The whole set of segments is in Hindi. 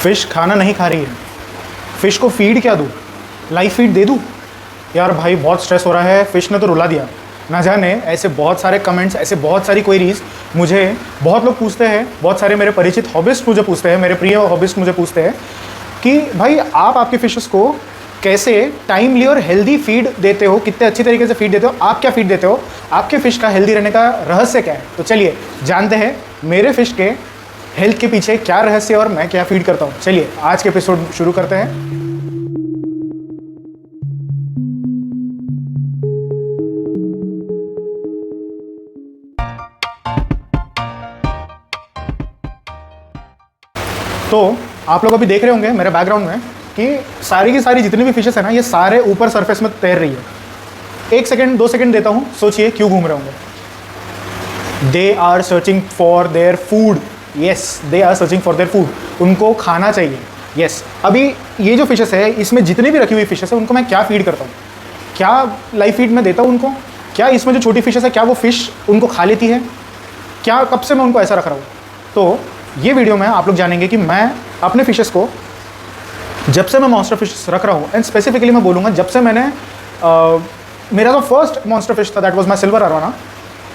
फ़िश खाना नहीं खा रही है, फ़िश को फीड क्या दूँ, लाइव फीड दे दूँ? यार भाई बहुत स्ट्रेस हो रहा है, फ़िश ने तो रुला दिया। ना जाने ऐसे बहुत सारे कमेंट्स, ऐसे बहुत सारी क्वेरीज मुझे बहुत लोग पूछते हैं, बहुत सारे मेरे परिचित हॉबिस्ट मुझे पूछते हैं, मेरे प्रिय हॉबिस्ट मुझे पूछते हैं कि भाई आप आपके फिशेस को कैसे टाइमली और हेल्दी फीड देते हो, कितने अच्छी तरीके से फीड देते हो, आप क्या फीड देते हो, आपके फ़िश का हेल्दी रहने का रहस्य क्या है? तो चलिए जानते हैं मेरे फ़िश के हेल्थ के पीछे क्या रहस्य और मैं क्या फीड करता हूँ। चलिए आज के एपिसोड शुरू करते हैं। तो आप लोग अभी देख रहे होंगे मेरे बैकग्राउंड में कि सारी की सारी जितनी भी फिशेस है ना, ये सारे ऊपर सरफेस में तैर रही है। 1 सेकंड 2 सेकंड देता हूँ, सोचिए क्यों घूम रहे होंगे। They are searching for their food. Yes, they are searching for their food. उनको खाना चाहिए। यस, अभी ये जो फिशेस है, इसमें जितनी भी रखी हुई फिशेस है, उनको मैं क्या फीड करता हूँ, क्या लाइव फीड में देता हूँ उनको, क्या इसमें जो छोटी फिशेस है क्या वो फिश उनको खा लेती है, क्या कब से मैं उनको ऐसा रख रहा हूँ। तो ये वीडियो में आप लोग जानेंगे कि मैं अपने फिशेस को जब से मैं मॉन्स्टर फिश रख रहा हूँ, एंड स्पेसिफिकली मैं बोलूँगा जब से मैंने मेरा जो फर्स्ट मॉन्स्टर फिश था that was my silver arowana,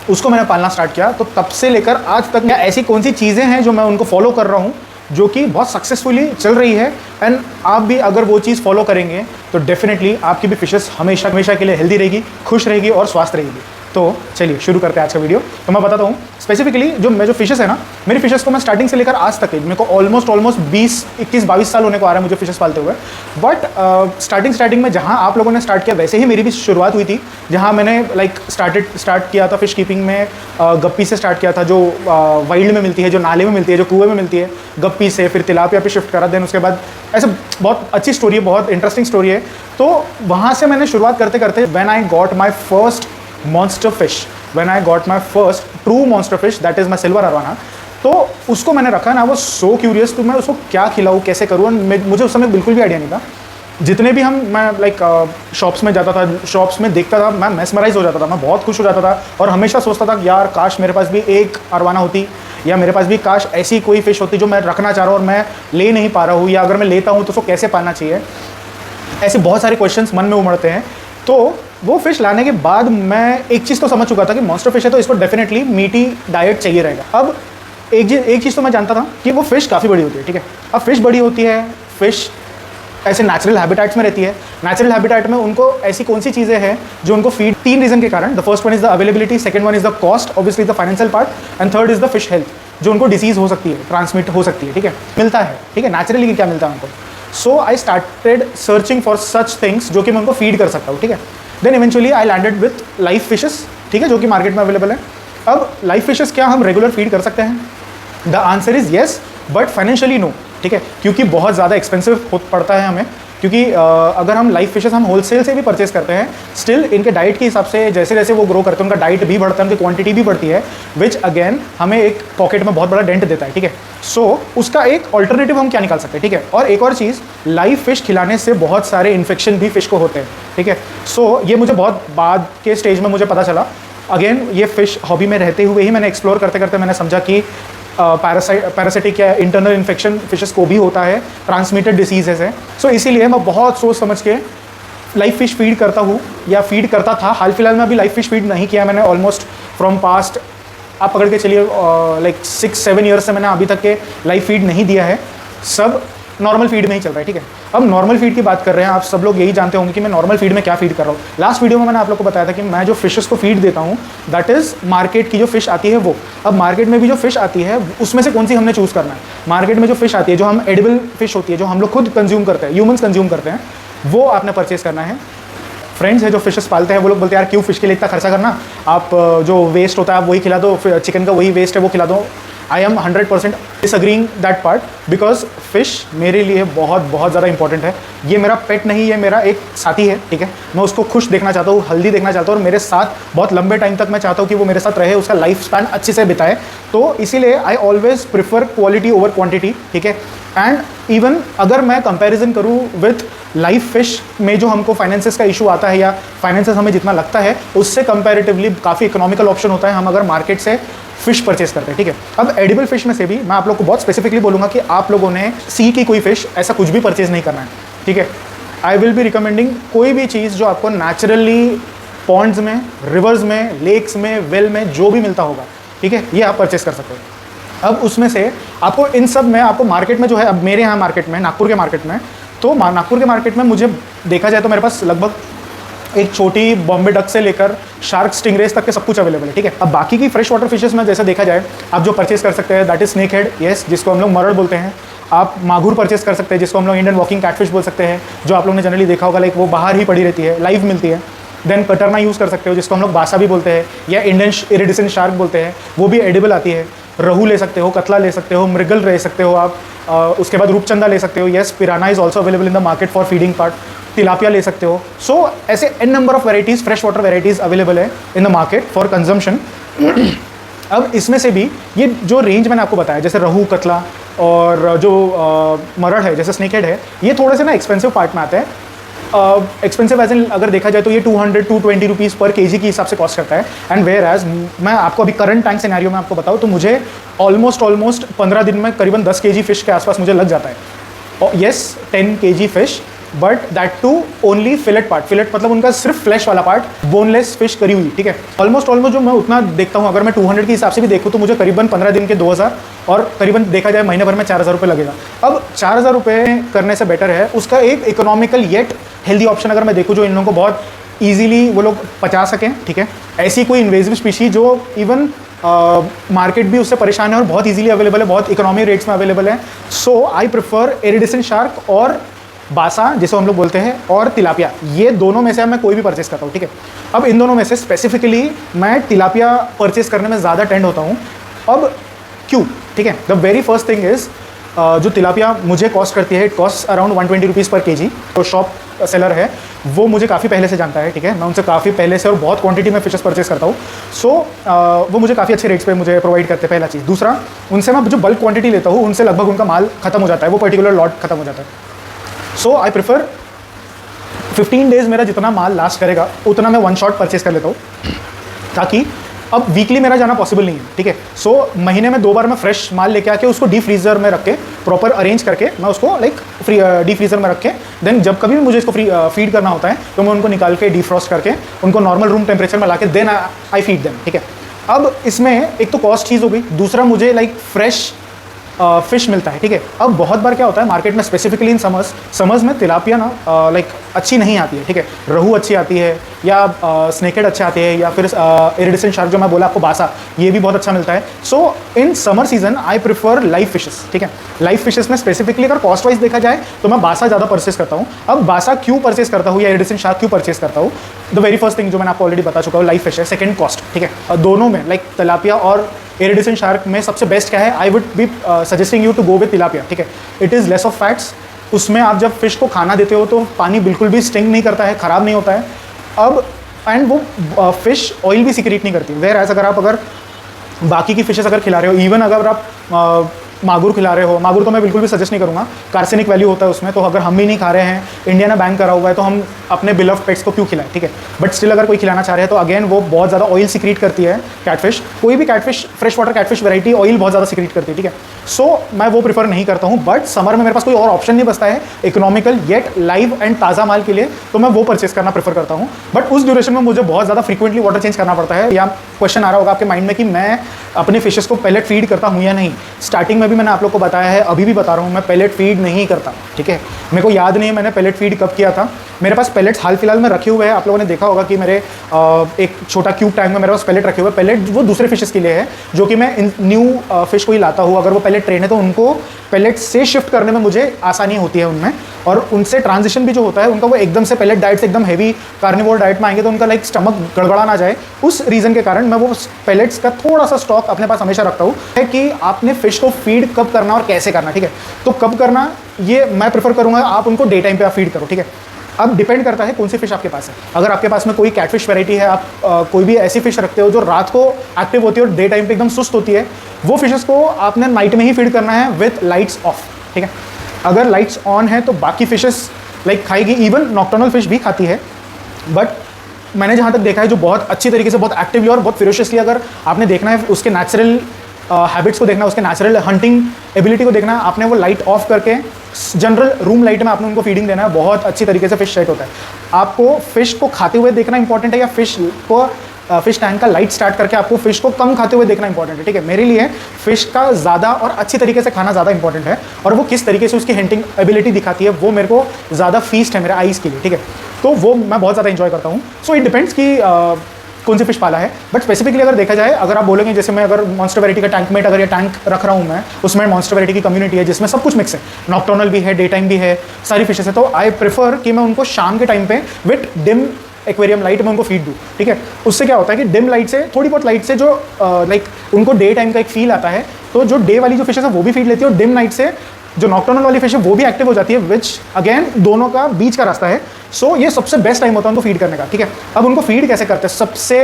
उसको मैंने पालना स्टार्ट किया, तो तब से लेकर आज तक ऐसी कौन सी चीज़ें हैं जो मैं उनको फॉलो कर रहा हूँ जो कि बहुत सक्सेसफुली चल रही है। एंड आप भी अगर वो चीज़ फॉलो करेंगे तो डेफिनेटली आपकी भी फिशेस हमेशा हमेशा के लिए हेल्दी रहेगी, खुश रहेगी और स्वस्थ रहेगी। तो चलिए शुरू करते हैं आज का वीडियो। तो मैं बताता हूँ स्पेसिफिकली जो फिशेस है ना, मेरी फिशेस को मैं स्टार्टिंग से लेकर आज तक, मेरे को ऑलमोस्ट 20-21-22 साल होने को आ रहा है मुझे फिशेस पालते हुए। बट स्टार्टिंग में जहाँ आप लोगों ने स्टार्ट किया वैसे ही मेरी भी शुरुआत हुई थी, जहाँ मैंने स्टार्ट किया था फिश कीपिंग में। गप्पी से स्टार्ट किया था, जो वाइल्ड में मिलती है, जो नाले में मिलती है, जो कुएं में मिलती है, गप्पी से फिर तिलापिया पे शिफ्ट करा। देन उसके बाद ऐसे बहुत अच्छी स्टोरी है, बहुत इंटरेस्टिंग स्टोरी है। तो वहाँ से मैंने शुरुआत करते करते when I got my first monster fish, when I got my first true monster fish, that is my silver arowana, तो उसको मैंने रखा ना, वो सो क्यूरियस, तो मैं उसको क्या खिलाऊँ, कैसे करूँ, मुझे उस समय बिल्कुल भी आइडिया नहीं था। जितने भी मैं शॉप्स में जाता था, शॉप्स में देखता था, मैं मेस्मराइज हो जाता था, मैं बहुत खुश हो जाता था और हमेशा सोचता था यार काश मेरे पास भी एक अरवाना होती, या मेरे पास भी काश ऐसी कोई फ़िश होती जो मैं रखना चाह रहा हूँ और मैं ले नहीं पा रहा हूँ, या अगर मैं लेता हूँ तो उसको कैसे पालना चाहिए। ऐसे बहुत सारे क्वेश्चंस मन में उमड़ते हैं। तो वो फिश लाने के बाद मैं एक चीज़ तो समझ चुका था कि मॉन्स्टर फिश है तो इसको डेफिनेटली मीठी डाइट चाहिए रहेगा। अब एक चीज़ तो मैं जानता था कि वो फिश काफ़ी बड़ी होती है, ठीक है। अब फिश बड़ी होती है, फिश ऐसे नेचुरल हैबिटेट्स में रहती है। नेचुरल हैबिटेट में उनको ऐसी कौन सी चीज़ें हैं जो उनको फीड, 3 रीज़न के कारण। The first one is the availability, second one is the cost, obviously the financial part, and third is the fish health, जो उनको डिसीज़ हो सकती है, ट्रांसमिट हो सकती है, ठीक है, मिलता है, ठीक है, नेचुरली क्या मिलता है उनको। So I started searching for such things जो कि मैं उनको फीड कर सकता हूँ, ठीक है। Then eventually I landed with live fishes, ठीक है, जो कि मार्केट में अवेलेबल है। अब लाइव फिशेस क्या हम रेगुलर फीड कर सकते हैं? The answer is yes, but financially no, ठीक है, क्योंकि बहुत ज़्यादा एक्सपेंसिव पड़ता है हमें। क्योंकि अगर हम लाइव फिशेस हम होलसेल से भी परचेस करते हैं, स्टिल इनके डाइट के हिसाब से जैसे जैसे वो ग्रो करते हैं उनका डाइट भी बढ़ता है, उनकी क्वांटिटी भी बढ़ती है, विच अगेन हमें एक पॉकेट में बहुत बड़ा डेंट देता है, ठीक है। सो उसका एक ऑल्टरनेटिव हम क्या निकाल सकते हैं, ठीक है। और एक और चीज़, लाइव फिश खिलाने से बहुत सारे इन्फेक्शन भी फिश को होते हैं, ठीक है। सो ये मुझे बहुत बाद के स्टेज में मुझे पता चला। अगेन ये फिश हॉबी में रहते हुए ही मैंने एक्सप्लोर करते करते मैंने समझा कि पैरासिटिक या इंटरनल इन्फेक्शन फिशेस को भी होता है, ट्रांसमिटेड डिसीजेज है। सो इसीलिए मैं बहुत सोच समझ के लाइव फिश फीड करता हूँ या फीड करता था। हाल फिलहाल में अभी लाइव फिश फीड नहीं किया मैंने, ऑलमोस्ट फ्रॉम पास्ट आप पकड़ के चलिए लाइक 6-7 ईयर्स से मैंने अभी तक के लाइव फीड नहीं दिया है, सब नॉर्मल फीड में ही चल रहा है, ठीक है। अब नॉर्मल फीड की बात कर रहे हैं, आप सब लोग यही जानते होंगे कि मैं नॉर्मल फीड में क्या फीड कर रहा हूँ। लास्ट वीडियो में मैंने आप लोग को बताया था कि मैं जो फिशेस को फीड देता हूँ दैट इज़ मार्केट की जो फिश आती है वो। अब मार्केट में भी जो फिश आती है उसमें से कौन सी हमने चूज़ करना है। मार्केट में जो फिश आती है, जो हम एडिबल फिश होती है, जो हम लोग खुद कंज्यूम करते हैं, ह्यूमंस कंज्यूम करते हैं, वो आपने परचेस करना है। फ्रेंड्स है जो फिशेस पालते हैं वो लोग बोलते हैं यार क्यों फिश के लिए इतना खर्चा करना, आप जो वेस्ट होता है आप वही खिला दो, चिकन का वही वेस्ट है वो खिला दो। I am 100% disagreeing that part, because fish मेरे लिए बहुत बहुत ज़्यादा इंपॉर्टेंट है। ये मेरा पेट नहीं, ये मेरा एक साथी है, ठीक है। मैं उसको खुश देखना चाहता हूँ, हेल्दी देखना चाहता हूँ और मेरे साथ बहुत लंबे टाइम तक मैं चाहता हूँ कि वो मेरे साथ रहे, उसका लाइफ स्पैन अच्छे से बिताए। तो इसीलिए I always prefer quality over quantity, ठीक है। एंड इवन अगर मैं कंपैरिजन करूँ विथ लाइव फिश में जो हमको फाइनेंसेस का इशू आता है या फाइनेंसेस हमें जितना लगता है उससे कंपैरेटिवली काफ़ी इकोनॉमिकल ऑप्शन होता है। हम अगर मार्केट से फिश परचेस करते हैं, ठीक है। अब एडिबल फिश में से भी मैं आप लोग को बहुत स्पेसिफिकली बोलूँगा कि आप लोगों ने सी की कोई फिश ऐसा कुछ भी परचेज नहीं करना है, ठीक है। आई विल बी रिकमेंडिंग कोई भी चीज़ जो आपको नेचुरली पॉन्ड्स में, रिवर्स में, लेक्स में, वेल में जो भी मिलता होगा, ठीक है, ये आप परचेस कर सकते हो। अब उसमें से आपको इन सब में आपको मार्केट में जो है, अब मेरे यहाँ मार्केट में, नागपुर के मार्केट में, तो नागपुर के मार्केट में मुझे देखा जाए तो मेरे पास लगभग एक छोटी बॉम्बे डक से लेकर शार्क स्टिंगरेज तक के सब कुछ अवेलेबल है, ठीक है। अब बाकी की फ्रेश वाटर फिशेस में जैसे देखा जाए आप जो परचेस कर सकते हैं that is snake head, yes, जिसको हम लोग मरड़ बोलते हैं। आप मागुर परचेस कर सकते हैं जिसको हम लोग इंडियन वॉकिंग कैटफिश बोल सकते हैं, जो आप लोगों ने जनरली देखा होगा, लाइक वो बाहर ही पड़ी रहती है, लाइव मिलती है। देन कटरना यूज़ कर सकते हो जिसको हम लोग बासा भी बोलते हैं, या इंडियन इरिडिसेंट शार्क बोलते हैं, वो भी एडिबल आती है। रहू ले सकते हो, कतला ले सकते हो, मृगल ले सकते हो आप, उसके बाद रूपचंदा ले सकते हो, yes, piranha is also available in the market for feeding part, tilapia ले सकते हो। सो ऐसे an number of varieties, fresh water varieties available है in the market for consumption. अब इसमें से भी ये जो रेंज मैंने आपको बताया, जैसे रहू, कतला और जो मरड़ है, जैसे स्नेक हेड है, ये थोड़े से ना एक्सपेंसिव पार्ट में आते हैं। एक्सपेंसिव एज इन अगर देखा जाए तो ये 200-220 रुपीज़ पर केजी के हिसाब से कॉस्ट करता है। एंड वेयर एज मैं आपको अभी करंट टाइम सिनेरियो में आपको बताऊँ तो मुझे ऑलमोस्ट 15 दिन में करीबन 10 केजी फिश के आसपास मुझे लग जाता है। और yes, 10 kg fish, but that too only fillet part. Fillet मतलब उनका सिर्फ फ्लैश वाला पार्ट, बोनलेस फिश करी हुई, ठीक है। ऑलमोस्ट जो मैं उतना देखता हूँ, अगर मैं 200 के हिसाब से भी देखूँ तो मुझे करीबन 15 दिन के 2000 और करीबन देखा जाए महीने भर में 4000 रुपये लगेगा। अब 4000 रुपये करने से बेटर है उसका एक इकोनॉमिकल येट हेल्दी ऑप्शन अगर मैं देखूँ जो इन लोगों को बहुत ईजिली वो लोग पचा सकें, ठीक है। ऐसी कोई इन्वेजिव स्पीशी जो इवन मार्केट भी उससे परेशान है और बहुत ईजिली अवेलेबल है, बहुत इकोनॉमी रेट्स में अवेलेबल है। सो आई प्रेफर इरिडिसेंट शार्क और बासा जिसे हम लोग बोलते हैं, और तिलापिया। ये दोनों में से मैं कोई भी परचेस करता हूँ, ठीक है। अब इन दोनों में से स्पेसिफिकली मैं तिलापिया परचेस करने में ज़्यादा टेंड होता हूँ। अब क्यों, ठीक है। The very first thing is जो तिलापिया मुझे कॉस्ट करती है, इट कॉस्ट अराउंड 120 रुपीज़ पर केजी। तो शॉप सेलर है वो मुझे काफ़ी पहले से जानता है, ठीक है। मैं उनसे काफ़ी पहले से और बहुत क्वांटिटी में फिशेस परचेस करता हूँ। सो वो मुझे काफ़ी अच्छे रेट्स पे मुझे प्रोवाइड करते हैं, पहला चीज़। दूसरा, उनसे मैं जो बल्क क्वांटिटी लेता हूँ उनसे लगभग उनका माल खत्म हो जाता है, वो पर्टिकुलर लॉट खत्म हो जाता है। सो आई प्रेफर 15 डेज़ मेरा जितना माल लास्ट करेगा उतना मैं वन शॉट परचेस कर लेता हूँ, ताकि अब वीकली मेरा जाना पॉसिबल नहीं है, ठीक है। सो महीने में 2 बार मैं फ्रेश माल लेके आके उसको डीप फ्रीज़र में रख के प्रॉपर अरेंज करके मैं उसको लाइक डीप फ्रीज़र में रख के देन जब कभी भी मुझे इसको फीड करना होता है तो मैं उनको निकाल के डिफ्रॉस्ट करके उनको नॉर्मल रूम टेम्परेचर में ला के देन आई फीड देम, ठीक है। अब इसमें एक तो कॉस्ट चीज़ हो गई, दूसरा मुझे लाइक फ्रेश फिश मिलता है, ठीक है। अब बहुत बार क्या होता है मार्केट में, स्पेसिफिकली इन समर्स में तिलापिया ना लाइक अच्छी नहीं आती है, ठीक है। रहू अच्छी आती है, या स्नेकेड अच्छे आते हैं, या फिर इरिडिसेंट शार्क जो मैं बोला आपको बासा, ये भी बहुत अच्छा मिलता है। So in summer season I prefer live fishes, ठीक है। लाइव फिशेस में स्पेसिफिकली अगर कॉस्ट वाइज देखा जाए तो मैं बासा ज़्यादा परचेस करता हूँ। अब बासा क्यों परचेस करता हूँ या इरिडिसेंट शार्क क्यों परचेस करता हूँ? द वेरी फर्स्ट थिंग जो मैंने आपको ऑलरेडी बता चुका हूँ, लाइव फिश है। सेकेंड, कॉस्ट, ठीक है। दोनों में लाइक तिलापिया और इरिडिसेंट शार्क में सबसे बेस्ट क्या है? I would be suggesting you to go with tilapia, ठीक है। It is less of fats. उसमें आप जब फिश को खाना देते हो तो पानी बिल्कुल भी स्टिंग नहीं करता है, ख़राब नहीं होता है। अब एंड वो फिश ऑयल भी सिक्रीट नहीं करती। वेयर एज अगर बाकी की फिशेस अगर खिला रहे हो, इवन अगर आप मागुर खिला रहे हो, मागुर तो मैं बिल्कुल भी सजेस्ट नहीं करूँगा, कार्सेनिक वैल्यू होता है उसमें। तो अगर हम भी नहीं खा रहे हैं, इंडिया ने बैन करा हुआ है, तो हम अपने बिल ऑफ पेट्स को क्यों खिलाएं, ठीक है। बट स्टिल अगर कोई खिलाना चाह रहे हैं तो अगेन वो बहुत ज़्यादा ऑयल सिक्रीट करती है कैटफिश। कोई भी catfish, fresh water catfish variety oil बहुत ज़्यादा सिक्रीट करती है, ठीक है। सो मैं वो प्रीफर नहीं करता हूँ। बट समर में मेरे पास कोई और ऑप्शन नहीं बचता है इकोनॉमिकल येट लाइव एंड ताज़ा माल के लिए, तो मैं वो परचेस करना प्रेफर करता हूँ। बट उस ड्यूरेशन में मुझे बहुत ज़्यादा फ्रीक्वेंटली वाटर चेंज करना पड़ता है। या क्वेश्चन आ रहा होगा आपके माइंड में कि मैं अपने फिशेस को पैलेट फीड करता हूँ या नहीं। स्टार्टिंग में भी मैंने आप लोग को बताया है, अभी भी बता रहा हूँ, मैं पैलेट फीड नहीं करता, ठीक है। मेरे को याद नहीं है मैंने पैलेट फीड कब किया था। मेरे पास पैलेट्स हाल फिलहाल में रखे हुए हैं। आप लोगों ने देखा होगा कि मेरे एक छोटा क्यूब टैंक में मेरे पास पैलेट रखे हुए हैं। पैलेट वो दूसरे फिशेस के लिए है, जो कि मैं न्यू फिश को ही लाता हूँ। अगर वो पैलेट ट्रेन है तो उनको पैलेट से शिफ्ट करने में मुझे आसानी होती है उनमें, और उनसे ट्रांजिशन भी जो होता है उनका, वो एकदम से पैलेट डाइट से एकदम हैवी कार्निवोर डाइट में आएंगे तो उनका लाइक स्टमक गड़बड़ा ना जाए। उस रीज़न के कारण मैं वो पैलेट्स का थोड़ा सा स्टॉक अपने पास हमेशा रखता हूँ, है कि आपने फिश को फीड कब करना और कैसे करना, ठीक है। तो कब करना ये मैं प्रेफर करूँगा, आप उनको डे टाइम पे आप फीड करो, ठीक है। अब डिपेंड करता है कौन सी फिश आपके पास है। अगर आपके पास में कोई कैटफिश वैरायटी है, आप कोई भी ऐसी फिश रखते हो जो रात को एक्टिव होती है और डे टाइम पे एकदम सुस्त होती है, वो फिशेस को आपने नाइट में ही फीड करना है विथ लाइट्स ऑफ, ठीक है। अगर लाइट्स ऑन है तो बाकी फिशेस लाइक खाएगी, इवन नॉक्टर्नल फिश भी खाती है, बट मैंने जहाँ तक देखा है जो बहुत अच्छी तरीके से, बहुत एक्टिवली और बहुत फिरोशियसली अगर आपने देखना है उसके नेचुरल हैबिट्स को देखना, उसके नेचुरल हंटिंग एबिलिटी को देखना, आपने वो लाइट ऑफ करके जनरल रूम लाइट में आपने उनको फीडिंग देना है, बहुत अच्छी तरीके से फिश सेट होता है। आपको फिश को खाते हुए देखना इंपॉर्टेंट है या फिश टैंक का लाइट स्टार्ट करके आपको फिश को कम खाते हुए देखना इंपॉर्टेंट है, ठीक है। मेरे लिए फिश का ज़्यादा और अच्छी तरीके से खाना ज़्यादा इंपॉर्टेंट है, और वो किस तरीके से उसकी हंटिंग एबिलिटी दिखाती है वो मेरे को ज़्यादा फीस्ट है मेरे आइज़ के लिए, ठीक है। तो वो मैं बहुत ज़्यादा इंजॉय करता हूँ। सो इट डिपेंड्स कि कौन सी फिश पाला है, बट स्पेसिफिकली अगर देखा जाए, अगर आप बोलेंगे जैसे मैं अगर मॉन्स्टर वैरायटी का टैंक मेट अगर ये टैंक रख रहा हूँ मैं, उसमें मॉन्स्टर वैरायटी की कम्युनिटी है जिसमें सब कुछ मिक्स है, नॉक्टर्नल भी है, डे टाइम भी है, सारी फिशेस है, तो आई प्रेफर कि मैं उनको शाम के टाइम पे विथ डिम एक्वेरियम लाइट में उनको फीड दूँ, ठीक है। उससे क्या होता है कि डिम लाइट से, थोड़ी बहुत लाइट से जो लाइक उनको डे टाइम का एक फील आता है, तो जो डे वाली जो फिशेस है वो भी फीड लेती है, और डिम लाइट से जो नॉक्टर्नल वाली फिश है वो भी एक्टिव हो जाती है, विच अगेन दोनों का बीच का रास्ता है। सो ये सबसे बेस्ट टाइम होता है उनको फीड करने का, ठीक है। अब उनको फीड कैसे करते हैं, सबसे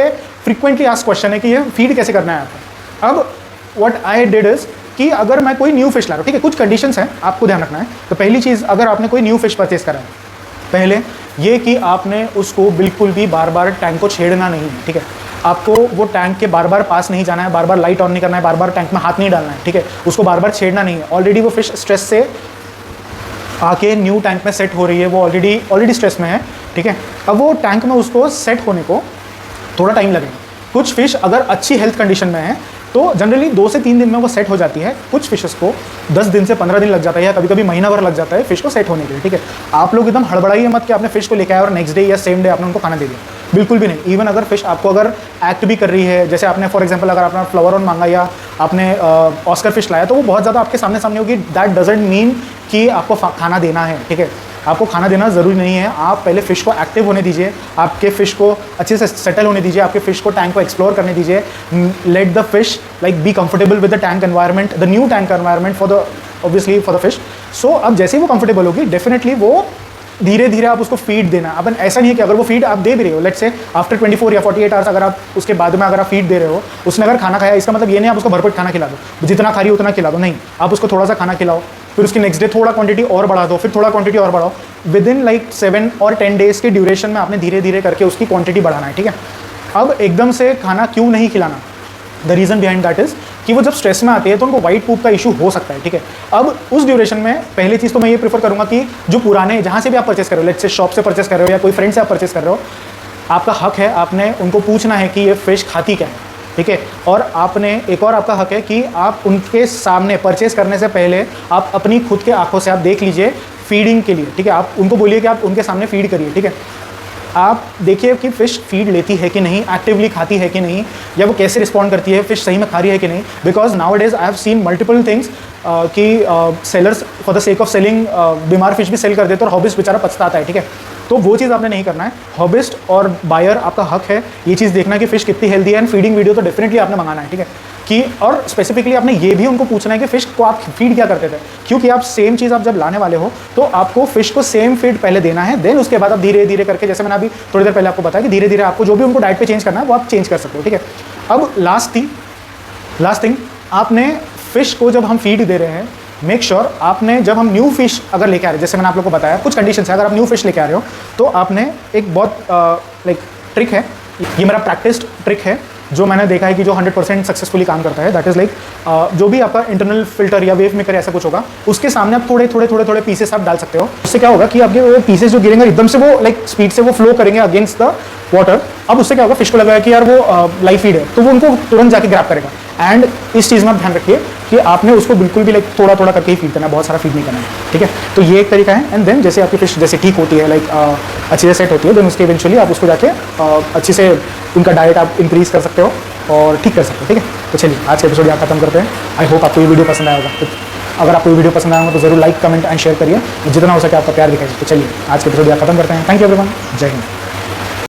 फ्रीक्वेंटली आस्क्ड क्वेश्चन है कि ये फीड कैसे करना है आपको। अब व्हाट आई डिड इज कि अगर मैं कोई न्यू फिश ला रहा हूँ, ठीक है, कुछ कंडीशंस हैं आपको ध्यान रखना है। तो पहली चीज़, अगर आपने कोई न्यू फिश परचेज करा है, पहले ये कि आपने उसको बिल्कुल भी बार बार टैंक को छेड़ना नहीं है, ठीक है। आपको वो टैंक के बार बार पास नहीं जाना है, बार बार लाइट ऑन नहीं करना है, बार बार टैंक में हाथ नहीं डालना है, ठीक है। उसको बार बार छेड़ना नहीं है। ऑलरेडी वो फिश स्ट्रेस से आके न्यू टैंक में सेट हो रही है, वो ऑलरेडी स्ट्रेस में है, ठीक है। अब वो टैंक में उसको सेट होने को थोड़ा टाइम लगेगा। कुछ फिश अगर अच्छी हेल्थ कंडीशन में है तो जनरली 2 से 3 दिन में वो सेट हो जाती है, कुछ फिशेस को 10 दिन से 15 दिन लग जाता है, या कभी कभी महीना भर लग जाता है फिश को सेट होने के लिए, ठीक है। आप लोग एकदम हड़बड़ाइए मत कि आपने फिश को लेकर आया और नेक्स्ट डे या सेम डे आपने उनको खाना दे दिया, बिल्कुल भी नहीं। इवन अगर फिश आपको अगर एक्ट भी कर रही है, जैसे आपने फॉर एग्जांपल अगर आपने फ्लावर ऑन मांगा या आपने ऑस्कर फिश लाया, तो वो बहुत ज़्यादा आपके सामने होगी, दैट डजंट मीन कि आपको खाना देना है, ठीक है। आपको खाना देना ज़रूरी नहीं है। आप पहले फ़िश को एक्टिव होने दीजिए, आपके फ़िश को अच्छे से सेटल होने दीजिए, आपके फ़िश को टैंक को एक्सप्लोर करने दीजिए। Let the fish like be comfortable with the tank environment, the new tank environment for the obviously for the fish. So अब जैसे ही वो कंफर्टेबल होगी, डेफिनेटली वो धीरे धीरे आप उसको फीड देना। अब ऐसा नहीं है कि अगर वो फीड आप दे भी रहे हो, लेट्स से आफ्टर 24 या 48 आवर्स अगर आप उसके बाद में अगर आप फीड दे रहे हो, उसने अगर खाना खाया, इसका मतलब ये नहीं आप उसको भरपेट खाना खिला दो, जितना खा रही हो उतना खिला दो, नहीं, आप उसको थोड़ा सा खाना खिलाओ, फिर उसकी नेक्स्ट डे थोड़ा क्वांटिटी और बढ़ा दो, फिर थोड़ा क्वांटिटी और बढ़ाओ। विद इन लाइक 7 और 10 डेज़ के ड्यूरेशन में आपने धीरे धीरे करके उसकी क्वांटिटी बढ़ाना है, ठीक है। अब एकदम से खाना क्यों नहीं खिलाना, the reason behind that is कि वो जब स्ट्रेस में आती है तो उनको वाइट पूप का इशू हो सकता है, ठीक है। अब उस ड्यूरेशन में पहली चीज़ तो मैं ये प्रेफर करूँगा कि जो पुराने, जहाँ से भी आप परचेस कर रहे हो, लेट्स से शॉप से परचेस कर रहे हो या कोई फ्रेंड से आप परचेस कर रहे हो, आपका हक है, आपने उनको पूछना है कि ये फिश खाती क्या है, ठीक है। और आपने एक और आपका हक है कि आप उनके सामने परचेस करने से पहले आप अपनी खुद के आंखों से आप देख लीजिए फीडिंग के लिए, ठीक है। आप उनको बोलिए कि आप उनके सामने फीड करिए, ठीक है। आप देखिए कि फ़िश फीड लेती है कि नहीं, एक्टिवली खाती है कि नहीं, या वो कैसे रिस्पॉन्ड करती है, फ़िश सही में खा रही है कि नहीं। Because nowadays I have seen multiple things कि sellers for the sake of selling बीमार फिश भी सेल कर देते और हॉबिस्ट बेचारा पछताता है, ठीक है। तो वो चीज़ आपने नहीं करना है। हॉबिस्ट और बायर आपका हक है ये चीज़ देखना कि फ़िश कितनी हेल्दी है, एंड फीडिंग वीडियो तो डेफिनेटली आपने मंगाना है, ठीक है। कि और स्पेसिफिकली आपने ये भी उनको पूछना है कि फ़िश को आप फीड क्या करते थे, क्योंकि आप सेम चीज़ आप जब लाने वाले हो तो आपको फ़िश को सेम फीड पहले देना है, देन उसके बाद आप धीरे धीरे करके, जैसे मैंने अभी थोड़ी देर पहले आपको बताया कि धीरे धीरे आपको जो भी उनको डाइट पे चेंज करना है वो आप चेंज कर सकते हो, ठीक है। अब लास्ट थिंग आपने फ़िश को जब हम फीड दे रहे हैं, मेक श्योर आपने जब हम न्यू फिश अगर लेके आ रहे हैं, जैसे मैंने आप लोग को बताया कुछ कंडीशन है, अगर आप न्यू फिश लेके आ रहे हो तो आपने एक बहुत लाइक ट्रिक है, ये मेरा प्रैक्टिस्ड ट्रिक है जो मैंने देखा है कि जो 100% सक्सेसफुली काम करता है। दैट इज़ लाइक जो भी आपका इंटरनल फिल्टर या वेव मेकर ऐसा कुछ होगा, उसके सामने आप थोड़े पीसेस आप डाल सकते हो। उससे क्या होगा कि आपके वो पीसेस जो गिरेंगे एकदम से वो लाइक स्पीड से वो फ्लो करेंगे अगेंस्ट द वाटर। अब उससे क्या होगा, फिश को लगेगा कि यार वो लाइव फीड है, तो वो उनको तुरंत जाके ग्रैब करेगा। एंड इस चीज़ में आप ध्यान रखिए कि आपने उसको बिल्कुल भी लाइक थोड़ा करके ही फीड करना है, बहुत सारा फीड नहीं करना है, ठीक है। तो ये एक तरीका है। एंड देन जैसे आपकी फिश जैसे ठीक होती है, लाइक अच्छे से सेट होती है, देन उसके इवेंचुअली आप उसको जाके अच्छे से उनका डाइट आप इंक्रीज़ कर सकते हो और ठीक कर सकते हो, ठीक है। तो चलिए आज का एपिसोड यहाँ खत्म करते हैं। आई होप आपको ये वीडियो पसंद आया होगा। तो अगर आपको ये वीडियो पसंद आया होगा तो जरूर लाइक, कमेंट एंड शेयर करिए, जितना हो सके आपका प्यार दिखाइए। तो चलिए आज के एपिसोड यहाँ खत्म करते हैं। थैंक यू एवरीवन, जय हिंद।